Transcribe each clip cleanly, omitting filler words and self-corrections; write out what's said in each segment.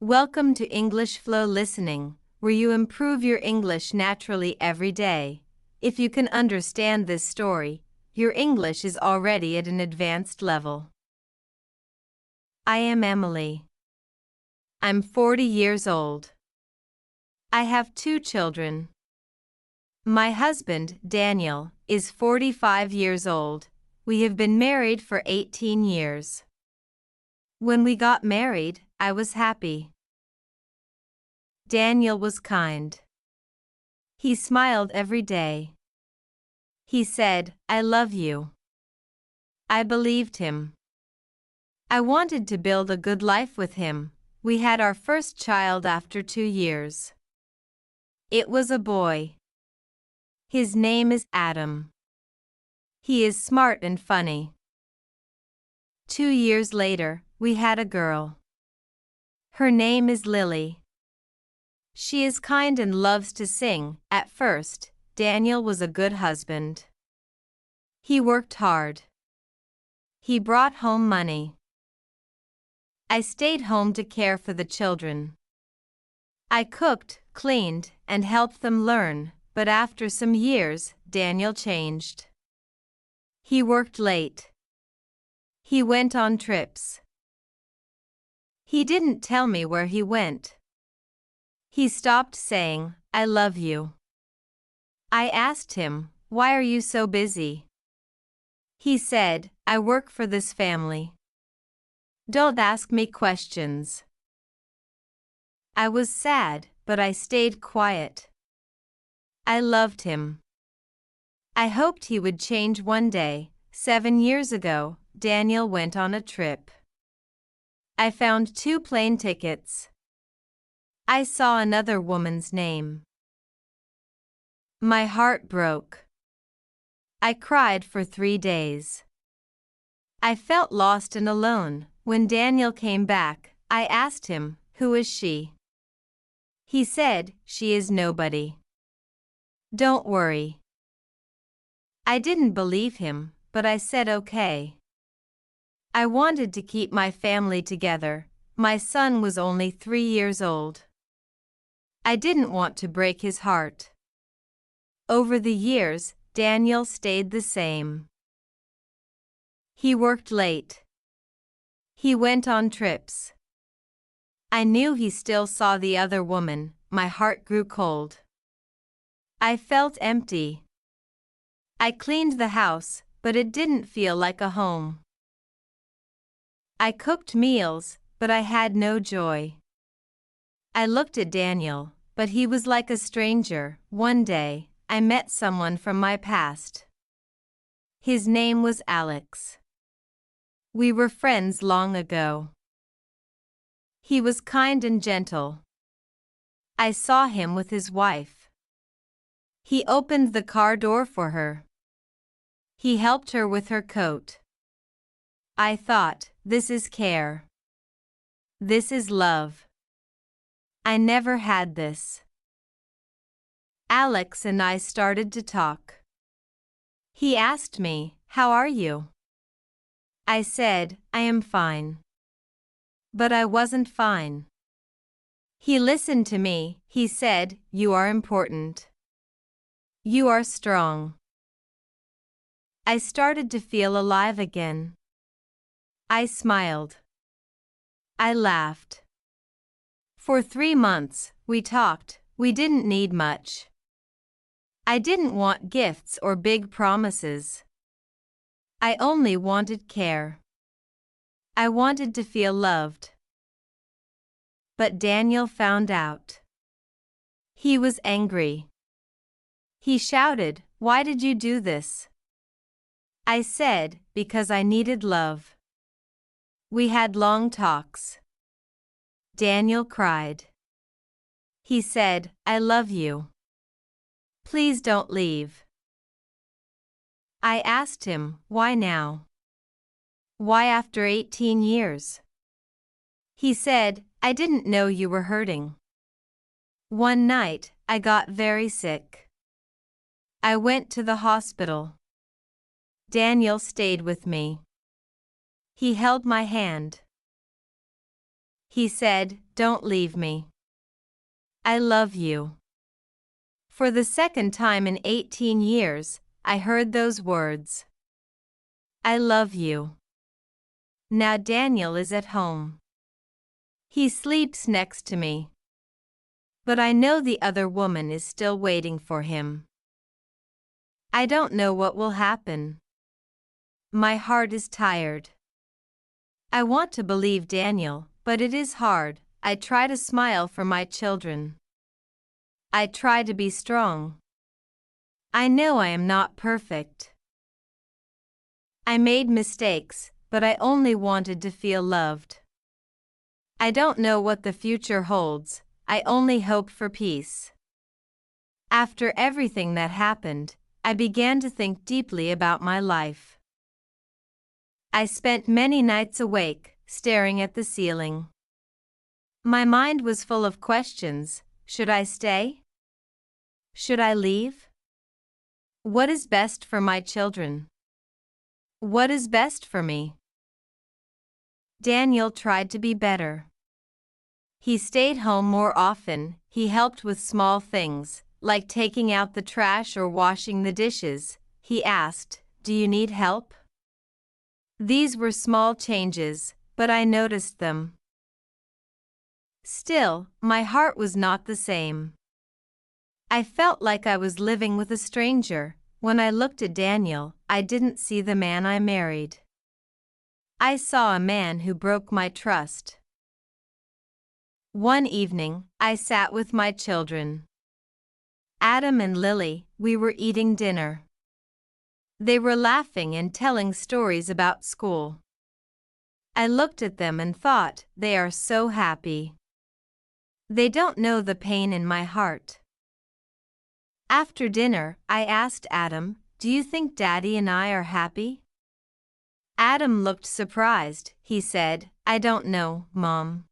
Welcome to English Flow Listening, where you improve your English naturally every day. If you can understand this story, your English is already at an advanced level. I am Emily. I'm 40 years old. I have 2 children. My husband, Daniel, is 45 years old. We have been married for 18 years. When we got married, I was happy. Daniel was kind. He smiled every day. He said, "I love you." I believed him. I wanted to build a good life with him. We had our first child after 2 years. It was a boy. His name is Adam. He is smart and funny. 2 years later, we had a girl. Her name is Lily. She is kind and loves to sing. At first, Daniel was a good husband. He worked hard. He brought home money. I stayed home to care for the children. I cooked, cleaned, and helped them learn, but after some years, Daniel changed. He worked late. He went on trips. He didn't tell me where he went. He stopped saying, "I love you." I asked him, "Why are you so busy?" He said, "I work for this family. Don't ask me questions." I was sad, but I stayed quiet. I loved him. I hoped he would change one day. 7 years ago, Daniel went on a trip. I found 2 plane tickets. I saw another woman's name. My heart broke. I cried for 3 days. I felt lost and alone. When Daniel came back, I asked him, "Who is she?" He said, "She is nobody. Don't worry." I didn't believe him, but I said okay. I wanted to keep my family together. My son was only 3 years old. I didn't want to break his heart. Over the years, Daniel stayed the same. He worked late. He went on trips. I knew he still saw the other woman. My heart grew cold. I felt empty. I cleaned the house, but it didn't feel like a home. I cooked meals, but I had no joy. I looked at Daniel, but he was like a stranger. One day, I met someone from my past. His name was Alex. We were friends long ago. He was kind and gentle. I saw him with his wife. He opened the car door for her. He helped her with her coat. I thought, this is care. This is love. I never had this. Alex and I started to talk. He asked me, "How are you?" I said, "I am fine." But I wasn't fine. He listened to me. He said, "You are important. You are strong." I started to feel alive again. I smiled. I laughed. For 3 months, we talked. We didn't need much. I didn't want gifts or big promises. I only wanted care. I wanted to feel loved. But Daniel found out. He was angry. He shouted, "Why did you do this?" I said, "Because I needed love." We had long talks. Daniel cried. He said, "I love you. Please don't leave." I asked him, "Why now? Why after 18 years?" He said, "I didn't know you were hurting." One night, I got very sick. I went to the hospital. Daniel stayed with me. He held my hand. He said, "Don't leave me. I love you." For the second time in 18 years, I heard those words. I love you. Now Daniel is at home. He sleeps next to me. But I know the other woman is still waiting for him. I don't know what will happen. My heart is tired. I want to believe Daniel, but it is hard. I try to smile for my children. I try to be strong. I know I am not perfect. I made mistakes, but I only wanted to feel loved. I don't know what the future holds, I only hope for peace. After everything that happened, I began to think deeply about my life. I spent many nights awake, staring at the ceiling. My mind was full of questions. Should I stay? Should I leave? What is best for my children? What is best for me? Daniel tried to be better. He stayed home more often. He helped with small things, like taking out the trash or washing the dishes. He asked, "Do you need help?" These were small changes, but I noticed them. Still, my heart was not the same. I felt like I was living with a stranger. When I looked at Daniel, I didn't see the man I married. I saw a man who broke my trust. One evening, I sat with my children. Adam and Lily, we were eating dinner. They were laughing and telling stories about school. I looked at them and thought, they are so happy. They don't know the pain in my heart. After dinner, I asked Adam, "Do you think Daddy and I are happy?" Adam looked surprised. He said, "I don't know, Mom.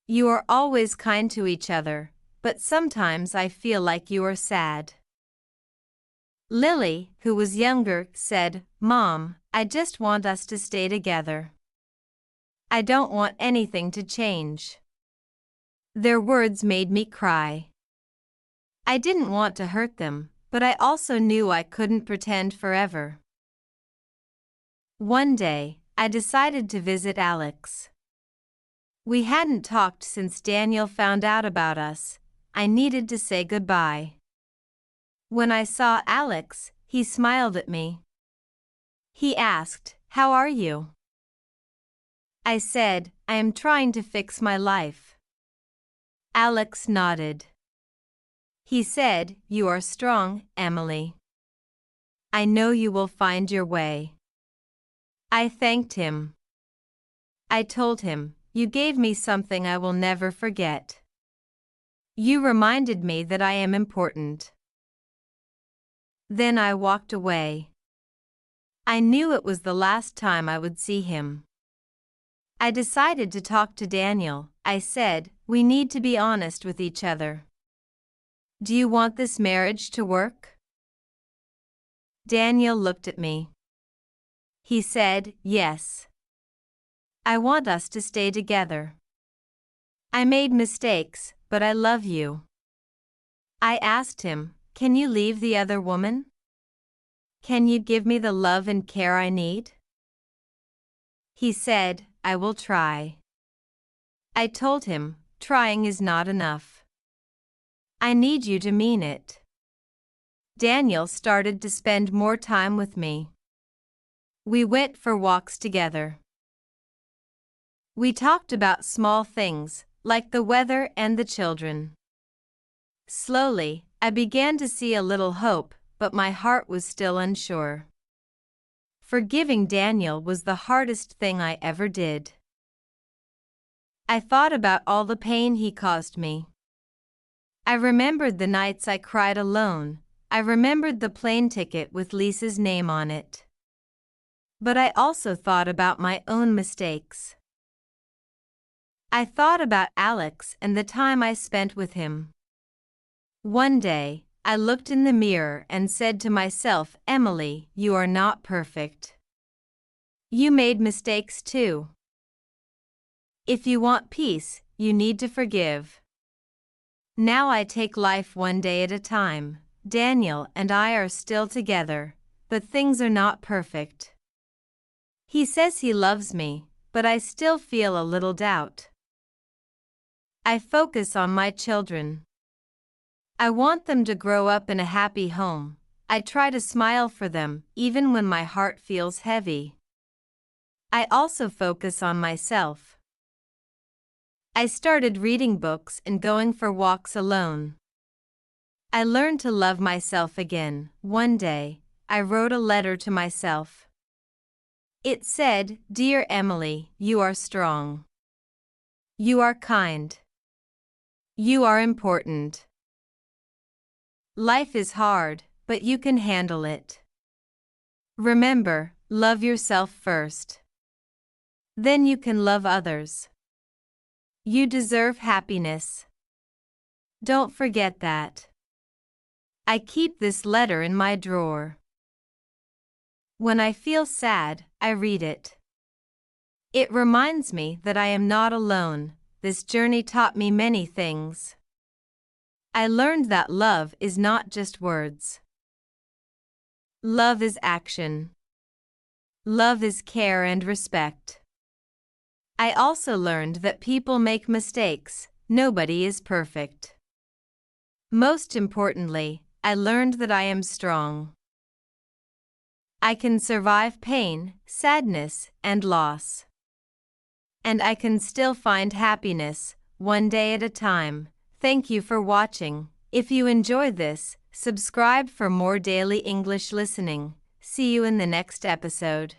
You are always kind to each other, but sometimes I feel like you are sad." Lily, who was younger, said, "Mom, I just want us to stay together. I don't want anything to change." Their words made me cry. I didn't want to hurt them, but I also knew I couldn't pretend forever. One day, I decided to visit Alex. We hadn't talked since Daniel found out about us. I needed to say goodbye. When I saw Alex, he smiled at me. He asked, "How are you?" I said, "I am trying to fix my life." Alex nodded. He said, "You are strong, Emily. I know you will find your way." I thanked him. I told him, "You gave me something I will never forget. You reminded me that I am important." Then I walked away. I knew it was the last time I would see him. I decided to talk to Daniel. I said, "We need to be honest with each other. Do you want this marriage to work?" Daniel looked at me. He said, "Yes. I want us to stay together. I made mistakes, but I love you." I asked him, "Can you leave the other woman? Can you give me the love and care I need?" He said, "I will try." I told him, "Trying is not enough. I need you to mean it." Daniel started to spend more time with me. We went for walks together. We talked about small things, like the weather and the children. Slowly, I began to see a little hope, but my heart was still unsure. Forgiving Daniel was the hardest thing I ever did. I thought about all the pain he caused me. I remembered the nights I cried alone. I remembered the plane ticket with Lisa's name on it. But I also thought about my own mistakes. I thought about Alex and the time I spent with him. One day, I looked in the mirror and said to myself, "Emily, you are not perfect. You made mistakes too. If you want peace, you need to forgive. Now I take life one day at a time. Daniel and I are still together, but things are not perfect. He says he loves me, but I still feel a little doubt. I focus on my children. I want them to grow up in a happy home. I try to smile for them, even when my heart feels heavy. I also focus on myself. I started reading books and going for walks alone. I learned to love myself again. One day, I wrote a letter to myself. It said, "Dear Emily, you are strong. You are kind. You are important. Life is hard, but you can handle it. Remember, love yourself first. Then you can love others. You deserve happiness. Don't forget that." I keep this letter in my drawer. When I feel sad, I read it. It reminds me that I am not alone. This journey taught me many things. I learned that love is not just words. Love is action. Love is care and respect. I also learned that people make mistakes. Nobody is perfect. Most importantly, I learned that I am strong. I can survive pain, sadness, and loss. And I can still find happiness, one day at a time. Thank you for watching. If you enjoy this, subscribe for more daily English listening. See you in the next episode.